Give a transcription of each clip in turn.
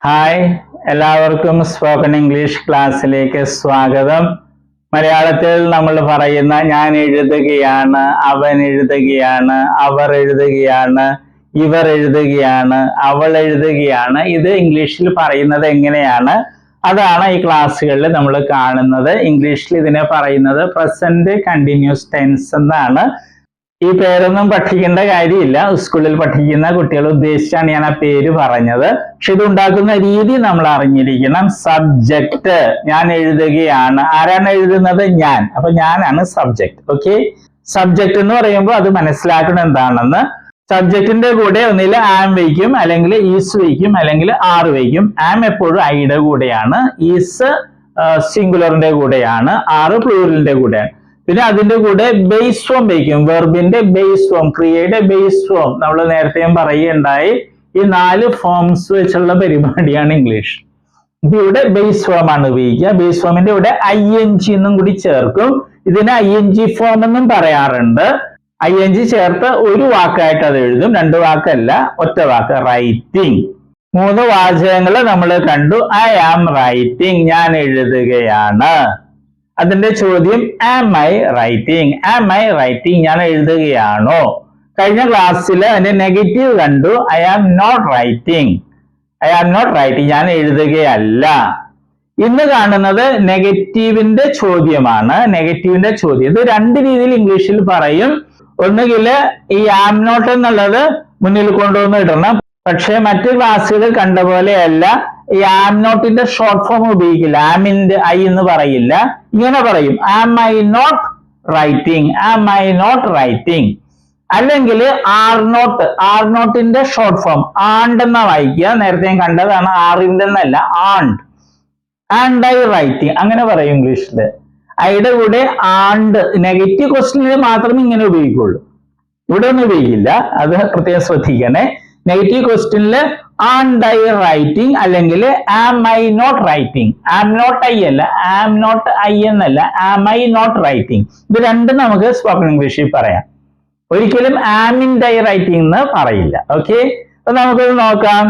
Hi, എല്ലാവർക്കും spoken English ക്ലാസ്സിലേക്ക് സ്വാഗതം. മലയാളത്തിൽ നമ്മൾ പറയുന്ന ഞാൻ എഴുതുകയാണ്, അവൻ എഴുതുകയാണ്, അവർ എഴുതുകയാണ്, ഇവർ എഴുതുകയാണ്, അവൾ എഴുതുകയാണ്. ഇത് ഇംഗ്ലീഷിൽ പറയുന്നത് എങ്ങനെയാണ്? അതാണ് ഈ ക്ലാസ്സുകളിൽ നമ്മൾ കാണുന്നത്. ഇംഗ്ലീഷിൽ ഇതിനെ പറയുന്നത് പ്രസന്റ് കണ്ടിന്യൂസ് ടെൻസ് എന്നാണ്. ഈ പേരൊന്നും പഠിക്കേണ്ട കാര്യമില്ല, സ്കൂളിൽ പഠിക്കുന്ന കുട്ടികൾ ഉദ്ദേശിച്ചാണ് ഞാൻ ആ പേര് പറഞ്ഞത്. പക്ഷെ ഇത് ഉണ്ടാക്കുന്ന രീതി നമ്മൾ അറിഞ്ഞിരിക്കണം. സബ്ജക്റ്റ്, ഞാൻ എഴുതുകയാണ്. ആരാണ് എഴുതുന്നത്? ഞാൻ. അപ്പൊ ഞാനാണ് സബ്ജക്റ്റ്. ഓക്കെ, സബ്ജക്റ്റ് എന്ന് പറയുമ്പോൾ അത് മനസ്സിലാക്കണം എന്താണെന്ന്. സബ്ജക്റ്റിന്റെ കൂടെ ഒന്നിൽ ആം വയ്ക്കും, അല്ലെങ്കിൽ ഈസ് വയ്ക്കും, അല്ലെങ്കിൽ ആർ വയ്ക്കും. ആം എപ്പോഴും ഐയുടെ കൂടെയാണ്, ഈസ് സിംഗുലറിന്റെ കൂടെയാണ്, ആറ് പ്ലൂറലിന്റെ കൂടെയാണ്. പിന്നെ അതിന്റെ കൂടെ ബേസ് ഫോം വയ്ക്കും, വെർബിന്റെ ബേസ് ഫോം, ക്രിയയുടെ ബേസ് ഫോം. നമ്മൾ നേരത്തെയും പറയുകയുണ്ടായി, ഈ 4 ഫോംസ് വെച്ചുള്ള പരിപാടിയാണ് ഇംഗ്ലീഷ്. ഇപ്പൊ ഇവിടെ ബേസ് ഫോം ആണ് ഉപയോഗിക്കുക. ബേസ് ഫോമിന്റെ ഇവിടെ ING എന്നും കൂടി ചേർക്കും. ഇതിന് ING ഫോം എന്നും പറയാറുണ്ട്. ING ചേർത്ത് ഒരു വാക്കായിട്ട് അത് എഴുതും, 2 വാക്കല്ല, ഒറ്റ വാക്ക്. റൈറ്റിംഗ്. 3 വാചകങ്ങൾ നമ്മൾ കണ്ടു. ഐ ആം റൈറ്റിംഗ്, ഞാൻ എഴുതുകയാണ്. അതിന്റെ ചോദ്യം am I writing, am I writing, ഞാൻ എഴുതുകയാണോ? കഴിഞ്ഞ ക്ലാസ്സിൽ അതിന്റെ നെഗറ്റീവ് കണ്ടു, I am not writing, I am not writing, ഞാൻ എഴുതുകയല്ല. ഇന്ന് കാണുന്നത് നെഗറ്റീവിന്റെ ചോദ്യമാണ്. നെഗറ്റീവിന്റെ ചോദ്യം ഇത് 2 രീതിയിൽ ഇംഗ്ലീഷിൽ പറയും. ഒന്നുകിൽ ഈ ആം നോട്ട് എന്നുള്ളത് മുന്നിൽ കൊണ്ടുവന്ന് ഇടണം. പക്ഷെ മറ്റു ക്ലാസ്സുകൾ കണ്ട പോലെയല്ല, ഈ ആം നോട്ടിന്റെ ഷോർട്ട് ഫോം ഉപയോഗിക്കില്ല. ആമിന്റെ ഐ എന്ന് പറയില്ല, ഇങ്ങനെ പറയും am I not writing, am I not writing. അല്ലെങ്കിൽ ആർ നോട്ട്, ആർ നോട്ടിന്റെ ഷോർട്ട് ഫോം ആണ്ട് എന്ന വായിക്കുക. നേരത്തെ ഞാൻ കണ്ടതാണ്, ആറിന്റെ എന്നല്ല, ആണ്ട്. ആൻഡ് ഐ റൈറ്റിംഗ് അങ്ങനെ പറയും ഇംഗ്ലീഷില്. ഐയുടെ കൂടെ ആണ്ട്. നെഗറ്റീവ് ക്വസ്റ്റ്യനിൽ മാത്രമേ ഇങ്ങനെ ഉപയോഗിക്കുള്ളൂ, ഇവിടെ ഒന്നും ഉപയോഗിക്കില്ല. അത് പ്രത്യേകം ശ്രദ്ധിക്കണേ. നെഗറ്റീവ് ക്വസ്റ്റ്യനിൽ ആൻഡ് ഐ റൈറ്റിംഗ്, അല്ലെങ്കിൽ am I not writing. Am not I അല്ല, ആം നോട്ട് ഐ എന്നല്ല, ആം ഐ നോട്ട് റൈറ്റിംഗ്. ഇത് രണ്ടും നമുക്ക് സ്പോക്കൺ ഇംഗ്ലീഷിൽ പറയാം. ഒരിക്കലും ആമിൻഡ് ഐ റൈറ്റിംഗ് എന്ന് പറയില്ല. ഓക്കെ, അപ്പൊ നമുക്കത് നോക്കാം.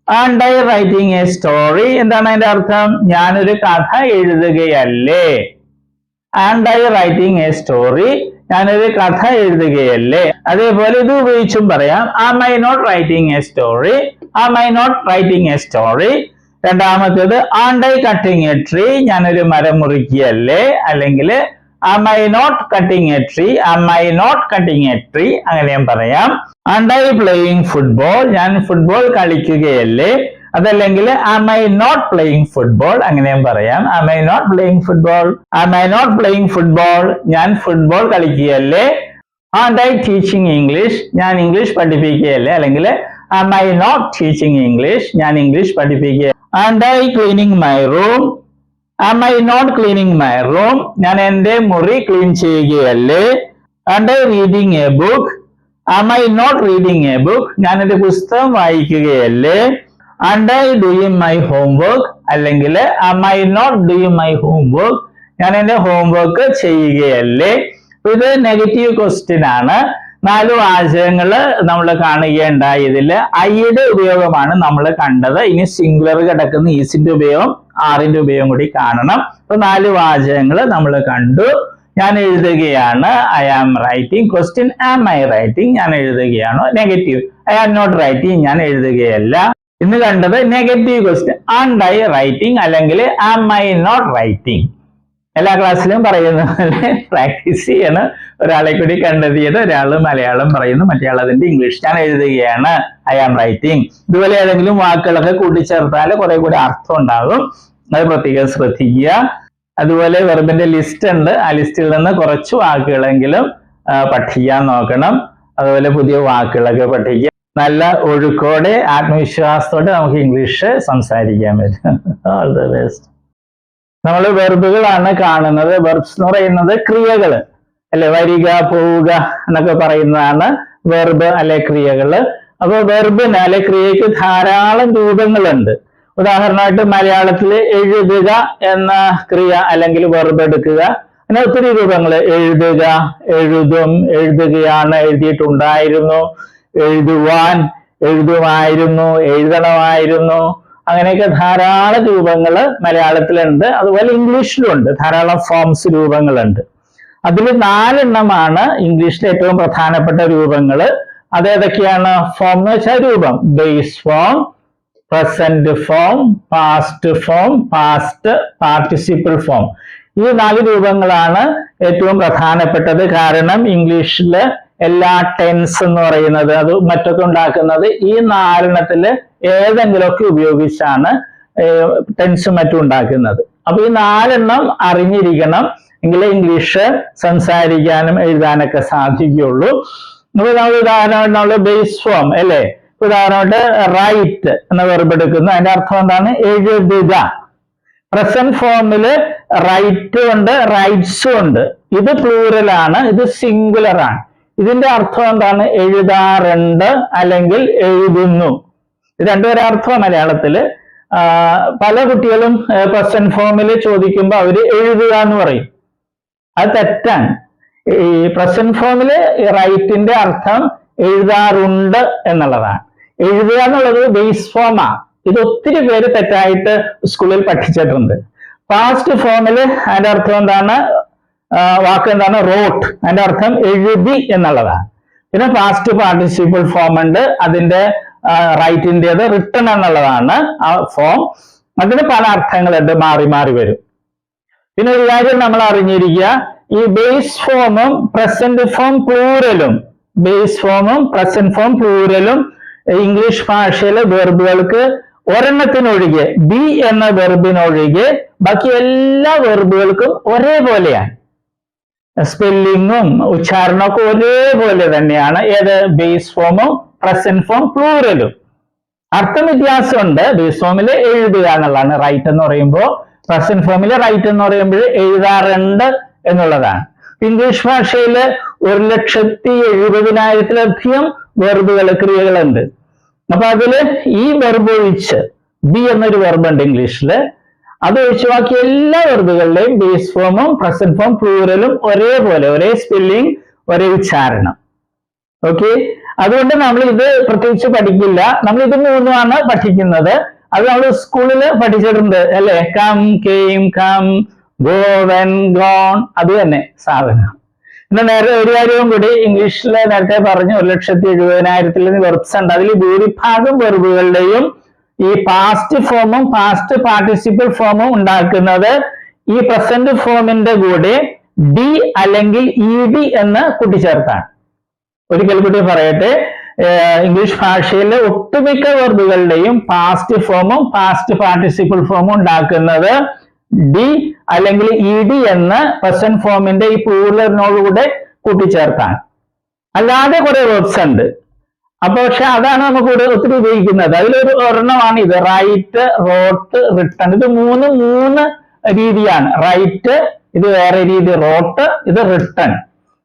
And I writing a story, എന്താണ് അതിന്റെ അർത്ഥം? ഞാനൊരു കഥ എഴുതുകയല്ലേ. And I writing a story, ഞാനൊരു കഥ എഴുതുകയല്ലേ. അതേപോലെ ഇത് ഉപയോഗിച്ചും പറയാം, am I not writing a story, am I not writing a story. രണ്ടാമത്തേത് and I cutting a tree, ഞാനൊരു മരം മുറിക്കുകയല്ലേ. അല്ലെങ്കിൽ am I not cutting a tree, am I not cutting a tree, അങ്ങനെയും പറയാം. ആൻഡ് ഐ പ്ലേയിങ് ഫുട്ബോൾ, ഞാൻ football കളിക്കുകയല്ലേ. അതല്ലെങ്കിൽ am I not playing football, അങ്ങനെയും പറയാം. Am I not playing football, am I not playing football, ഞാൻ football കളിക്കുകയല്ലേ. And I teaching English, ഞാൻ English പഠിപ്പിക്കുകയല്ലേ. അല്ലെങ്കിൽ am I not teaching English, ഞാൻ ഇംഗ്ലീഷ് പഠിപ്പിക്കുക. And I cleaning my room, am I not cleaning my room, ഞാൻ എന്റെ മുറി ക്ലീൻ ചെയ്യുകയല്ലേ. And I reading a book, am I not reading a book, ഞാൻ ഒരു പുസ്തകം വായിക്കുകയല്ലേ. And I doing my homework, അല്ലെങ്കിൽ am I not doing my homework, ഞാൻ എന്റെ ഹോംവർക്ക് ചെയ്യുകയല്ലേ. ഇത് നെഗറ്റീവ് ക്വസ്റ്റ്യൻ ആണ്. 4 വാചകങ്ങൾ നമ്മൾ കാണുകയുണ്ടായി. ഇതിൽ ഐയുടെ ഉപയോഗമാണ് നമ്മൾ കണ്ടത്. ഇനി സിംഗുലർ കിടക്കുന്ന ഈസിന്റെ ഉപയോഗം, ആറിന്റെ ഉപയോഗം കൂടി കാണണം. അപ്പൊ 4 വാചകങ്ങൾ നമ്മൾ കണ്ടു. ഞാൻ എഴുതുകയാണ്, I am writing. Question am I writing, ഞാൻ എഴുതുകയാണോ. Negative I am not writing, ഞാൻ എഴുതുകയല്ല. ഇന്ന് കണ്ടത് negative question and I writing, അല്ലെങ്കിൽ ആം ഐ നോട്ട് റൈറ്റിംഗ്. എല്ലാ ക്ലാസ്സിലും പറയുന്ന പോലെ പ്രാക്ടീസ് ചെയ്യണം. ഒരാളെ കൂടി കണ്ടെത്തിയത്, ഒരാൾ മലയാളം പറയുന്നു, മറ്റേയാൾ അതിന്റെ ഇംഗ്ലീഷ്. ഞാൻ എഴുതുകയാണ്, ഐ ആം റൈറ്റിംഗ്. ഇതുപോലെ ഏതെങ്കിലും വാക്കുകളൊക്കെ കൂട്ടിച്ചേർത്താൽ കുറെ കൂടി അർത്ഥം ഉണ്ടാകും. അത് പ്രത്യേകം ശ്രദ്ധിക്കുക. അതുപോലെ വെർബിന്റെ ലിസ്റ്റ് ഉണ്ട്, ആ ലിസ്റ്റിൽ നിന്ന് കുറച്ച് വാക്കുകളെങ്കിലും പഠിക്കാൻ നോക്കണം. അതുപോലെ പുതിയ വാക്കുകളൊക്കെ പഠിക്കുക. നല്ല ഒഴുക്കോടെ ആത്മവിശ്വാസത്തോടെ നമുക്ക് ഇംഗ്ലീഷ് സംസാരിക്കാൻ പറ്റും. All the best. നമ്മൾ വെർബുകളാണ് കാണുന്നത്. വെർബ്സ് എന്ന് പറയുന്നത് ക്രിയകൾ അല്ലെ, വരിക, പോവുക എന്നൊക്കെ പറയുന്നതാണ് വെർബ് അല്ലെ ക്രിയകൾ. അപ്പൊ വെർബിന് അല്ലെ ക്രിയക്ക് ധാരാളം രൂപങ്ങളുണ്ട്. ഉദാഹരണമായിട്ട് മലയാളത്തിൽ എഴുതുക എന്ന ക്രിയ അല്ലെങ്കിൽ വെർബ് എടുക്കുക, അങ്ങനെ ഒത്തിരി രൂപങ്ങൾ. എഴുതുക, എഴുതും, എഴുതുകയാണ്, എഴുതിയിട്ടുണ്ടായിരുന്നു, എഴുതുവാൻ, എഴുതുമായിരുന്നു, എഴുതണമായിരുന്നു, അങ്ങനെയൊക്കെ ധാരാളം രൂപങ്ങൾ മലയാളത്തിലുണ്ട്. അതുപോലെ ഇംഗ്ലീഷിലും ഉണ്ട്, ധാരാളം ഫോംസ് രൂപങ്ങളുണ്ട്. അതിൽ 4 എണ്ണമാണ് ഇംഗ്ലീഷിലെ ഏറ്റവും പ്രധാനപ്പെട്ട രൂപങ്ങൾ. അതേതൊക്കെയാണ്? ഫോം എന്ന് വെച്ചാൽ രൂപം. Base form, present form, past form, past participle form. ഈ 4 രൂപങ്ങളാണ് ഏറ്റവും പ്രധാനപ്പെട്ടത്. കാരണം ഇംഗ്ലീഷില് എല്ലാ ടെൻസ് എന്ന് പറയുന്നത് അത് മറ്റൊക്കെ ഉണ്ടാക്കുന്നത് ഈ 4 എണ്ണത്തില് ഏതെങ്കിലുമൊക്കെ ഉപയോഗിച്ചാണ് ടെൻസും മറ്റും ഉണ്ടാക്കുന്നത്. അപ്പൊ ഈ 4 എണ്ണം അറിഞ്ഞിരിക്കണം, എങ്കിലേ ഇംഗ്ലീഷ് സംസാരിക്കാനും എഴുതാനൊക്കെ സാധിക്കുകയുള്ളൂ. ഉദാഹരണമായിട്ട് ബേസ് ഫോം അല്ലേ, ഉദാഹരണമായിട്ട് റൈറ്റ് എന്ന വെർബ് എടുക്കുന്നു. അതിന്റെ അർത്ഥം എന്താണ്? എഴുതുക. പ്രസന്റ് ഫോമില് റൈറ്റ് ഉണ്ട്, റൈറ്റ്സും ഉണ്ട്. ഇത് പ്ലൂറലാണ്, ഇത് സിംഗുലർ ആണ്. ഇതിന്റെ അർത്ഥം എന്താണ്? എഴുതാറുണ്ട് അല്ലെങ്കിൽ എഴുതുന്നു. ഇത് രണ്ടുപേരെ അർത്ഥം മലയാളത്തില്. പല കുട്ടികളും പ്രസന്റ് ഫോമിൽ ചോദിക്കുമ്പോൾ അവര് എഴുതുക എന്ന് പറയും. അത് തെറ്റാണ്. ഈ പ്രസന്റ് ഫോമില് റൈറ്റിന്റെ അർത്ഥം എഴുതാറുണ്ട് എന്നുള്ളതാണ്. എഴുതുക എന്നുള്ളത് ബേസ് ഫോമാണ്. ഇത് ഒത്തിരി പേര് തെറ്റായിട്ട് സ്കൂളിൽ പഠിച്ചിട്ടുണ്ട്. പാസ്റ്റ് ഫോമില് അതിന്റെ അർത്ഥം എന്താണ്? വാക്ക് എന്താണ്? റോട്ട്. അതിന്റെ അർത്ഥം എഴുതി എന്നുള്ളതാണ്. പിന്നെ പാസ്റ്റ് പാർട്ടിസിപ്പിൾ ഫോം ഉണ്ട്, അതിന്റെ റൈറ്റിൻ്റെത് റിട്ടൺ എന്നുള്ളതാണ് ആ ഫോം. അതിന് പല അർത്ഥങ്ങളുണ്ട്, മാറി മാറി വരും. പിന്നെ ഒരു കാര്യം നമ്മൾ അറിഞ്ഞിരിക്കുക, ഈ ബേസ് ഫോമും പ്രസന്റ് ഫോം പ്ലൂറലും, ബേസ് ഫോമും പ്രസന്റ് ഫോം പ്ലൂറലും ഇംഗ്ലീഷ് ഭാഷയിലെ വെർബുകൾക്ക് ഒരെണ്ണത്തിനൊഴികെ, ബി എന്ന വെർബിനൊഴികെ ബാക്കി എല്ലാ വെർബുകൾക്കും ഒരേപോലെയാണ്. സ്പെല്ലിങ്ങും ഉച്ചാരണമൊക്കെ ഒരേപോലെ തന്നെയാണ്. ഏത്? ബേസ് ഫോമും പ്രസന്റ് ഫോം പ്ലൂറലും. അർത്ഥം വ്യത്യാസമുണ്ട്. ബേസ് ഫോമില് എഴുതുക എന്നുള്ളതാണ് റൈറ്റ് എന്ന് പറയുമ്പോൾ, പ്രസന്റ് ഫോമില് റൈറ്റ് എന്ന് പറയുമ്പോൾ എഴുതാറുണ്ട് എന്നുള്ളതാണ്. ഇംഗ്ലീഷ് ഭാഷയില് 1,70,70,000-ലധികം വെർബുകൾ, ക്രിയകളുണ്ട്. അപ്പൊ അതില് ഈ വെർബ് ഒഴിച്ച്, ബി എന്നൊരു വെർബ് ഉണ്ട് ഇംഗ്ലീഷില്, അത് ഒഴിച്ച് ബാക്കി എല്ലാ വെർബുകളുടെയും ബേസ് ഫോമും പ്രസന്റ് ഫോം പ്ലൂറലും ഒരേപോലെ, ഒരേ സ്പെല്ലിംഗ്, ഒരേ ഉച്ചാരണം. ഓക്കെ, അതുകൊണ്ട് നമ്മൾ ഇത് പ്രത്യേകിച്ച് പഠിക്കില്ല. നമ്മൾ ഇത് 3ആണ് പഠിക്കുന്നത്. അത് നമ്മൾ സ്കൂളിൽ പഠിച്ചിട്ടുണ്ട് അല്ലെ. Come, came, come, go, went, gone, അത് തന്നെ സാധനം. പിന്നെ നേരെ ഒരു കാര്യവും കൂടി, ഇംഗ്ലീഷിൽ നേരത്തെ പറഞ്ഞു 1,70,70,000 വെർബ്സ് ഉണ്ട്. അതിൽ ഭൂരിഭാഗം വെർബുകളുടെയും ഈ പാസ്റ്റ് ഫോമും പാസ്റ്റ് പാർട്ടിസിപ്പിൾ ഫോമും ഉണ്ടാക്കുന്നത് ഈ പ്രസന്റ് ഫോമിന്റെ കൂടെ ഡി അല്ലെങ്കിൽ ഇ ഡി എന്ന് കൂട്ടിച്ചേർത്താണ്. ഒരിക്കൽ കൂടി പറയട്ടെ, ഇംഗ്ലീഷ് ഭാഷയിലെ ഒട്ടുമിക്ക വെർബുകളുടെയും പാസ്റ്റ് ഫോമും പാസ്റ്റ് പാർട്ടിസിപ്പിൾ ഫോമും ഉണ്ടാക്കുന്നത് ഡി അല്ലെങ്കിൽ ഇ ഡി എന്ന് പ്രസന്റ് ഫോമിന്റെ ഈ പ്ലൂറലിനോടുകൂടെ കൂട്ടിച്ചേർത്താണ്. അല്ലാതെ കുറെ വെർബ്സ് ഉണ്ട്. അപ്പൊ പക്ഷെ അതാണ് നമുക്ക് ഒത്തിരി ഉപയോഗിക്കുന്നത്. അതിലൊരു ഒരെണ്ണമാണ് ഇത്, റൈറ്റ്, റോട്ട്, റിട്ടൺ. ഇത് മൂന്ന് രീതിയാണ്. റൈറ്റ് ഇത് വേറെ രീതി, റോട്ട് ഇത് റിട്ടൺ.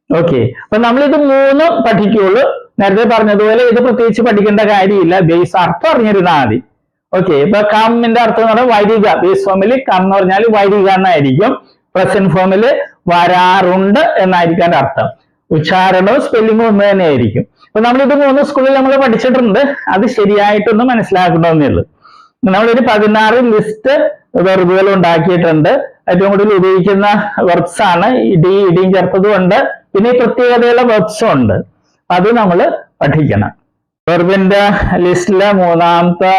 ഓക്കെ, അപ്പൊ നമ്മൾ ഇത് 3 പഠിക്കുള്ളൂ. നേരത്തെ പറഞ്ഞതുപോലെ ഇത് പ്രത്യേകിച്ച് പഠിക്കേണ്ട കാര്യമില്ല, ബേസ് അർത്ഥം അറിഞ്ഞിരുന്നാൽ മതി. ഓക്കെ, ഇപ്പൊ കമ്മിന്റെ അർത്ഥം എന്ന് പറഞ്ഞാൽ വരിക. ബേസ് ഫോമിൽ കം എന്ന് പറഞ്ഞാൽ വരിക എന്നായിരിക്കും. പ്രസന്റ് ഫോമിൽ വരാറുണ്ട് എന്നായിരിക്കും അതിന്റെ അർത്ഥം. ഉച്ചാരണവും സ്പെല്ലിങ്ങും ഒന്ന് തന്നെ ആയിരിക്കും. അപ്പൊ നമ്മളിത് 3 സ്കൂളിൽ നമ്മൾ പഠിച്ചിട്ടുണ്ട്. അത് ശരിയായിട്ടൊന്ന് മനസ്സിലാക്കണമെന്നേ ഉള്ളൂ. നമ്മളൊരു 16 ലിസ്റ്റ് വെർബുകൾ ഉണ്ടാക്കിയിട്ടുണ്ട്. ഏറ്റവും കൂടുതൽ ഉപയോഗിക്കുന്ന വെർബ്സ് ആണ്. ഇടിയും ചേർത്തതും ഉണ്ട്, പിന്നെ ഈ പ്രത്യേകതയുള്ള വെർബ്സും ഉണ്ട്. അത് നമ്മൾ പഠിക്കണം. വെർബിന്റെ ലിസ്റ്റിലെ 3ാമത്തെ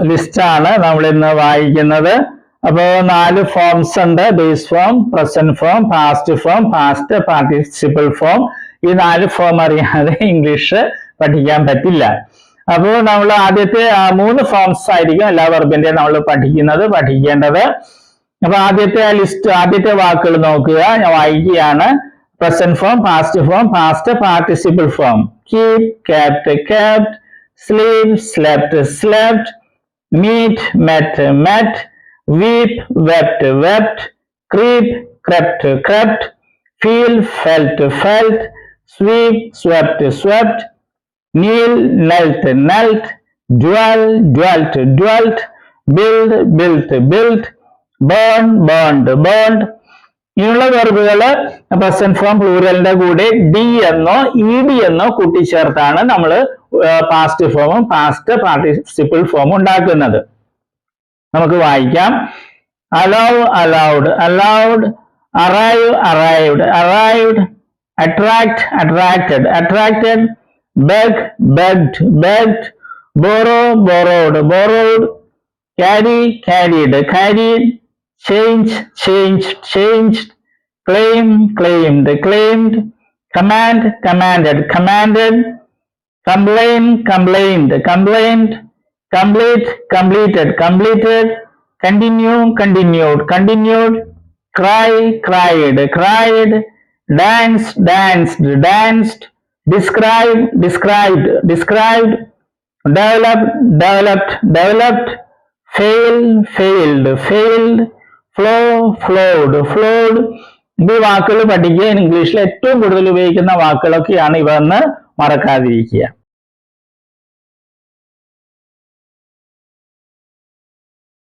ലിസ്റ്റാണ് നമ്മൾ ഇന്ന് വായിക്കുന്നത്. അപ്പോൾ 4 ഫോംസ് ഉണ്ട്. Base form, present form, past form, past participle form. ഈ 4 ഫോം അറിയാതെ ഇംഗ്ലീഷ് പഠിക്കാൻ പറ്റില്ല. അപ്പോൾ നമ്മൾ ആദ്യത്തെ 3 ഫോംസ് ആയിരിക്കും എല്ലാ വെർബിന്റെയും നമ്മൾ പഠിക്കേണ്ടത്. അപ്പൊ ആദ്യത്തെ ലിസ്റ്റ്, ആദ്യത്തെ വാക്കുകൾ നോക്കുക. ഞാൻ വായിക്കുകയാണ്. Present form, past form, past participle form. Keep, kept, kept. Sleep, slept, slept. Meet, met, met. Weep, wept, wept. Creep, crept, crept. Feel, felt, felt. Sweep, swept, swept. Kneel, knelt, knelt. Dwell, dwelt, dwelt. Build, built, built. Burn, burned, burned. ഇങ്ങനെയുള്ള വെർബുകള് present form പ്ലൂറലിന്റെ കൂടെ D എന്നോ E D എന്നോ കൂട്ടിച്ചേർത്താണ് നമ്മൾ past ഫോമും past participle ഫോമും ഉണ്ടാക്കുന്നത്. നമുക്ക് വായിക്കാം. allow, allowed, allowed, arrive, arrived, arrived, attract, attracted, attracted, beg, begged, begged, borrow, borrowed, borrowed, carry, carried, carried, change, changed, changed, claim, claimed, claimed, command, commanded, commanded, complain, complained, complained, complete, completed, completed, continue, continued, continued, cry, cried, cried, dance, danced, danced, describe, described, described, develop, developed, developed, fail, failed, failed, flow, flowed, flowed. ഈ വാക്കുകൾ പഠിക്കുക. ഇംഗ്ലീഷിൽ ഏറ്റവും കൂടുതൽ ഉപയോഗിക്കുന്ന വാക്കുകളൊക്കെയാണ് ഇവ എന്ന് മറക്കാതിരിക്കുക.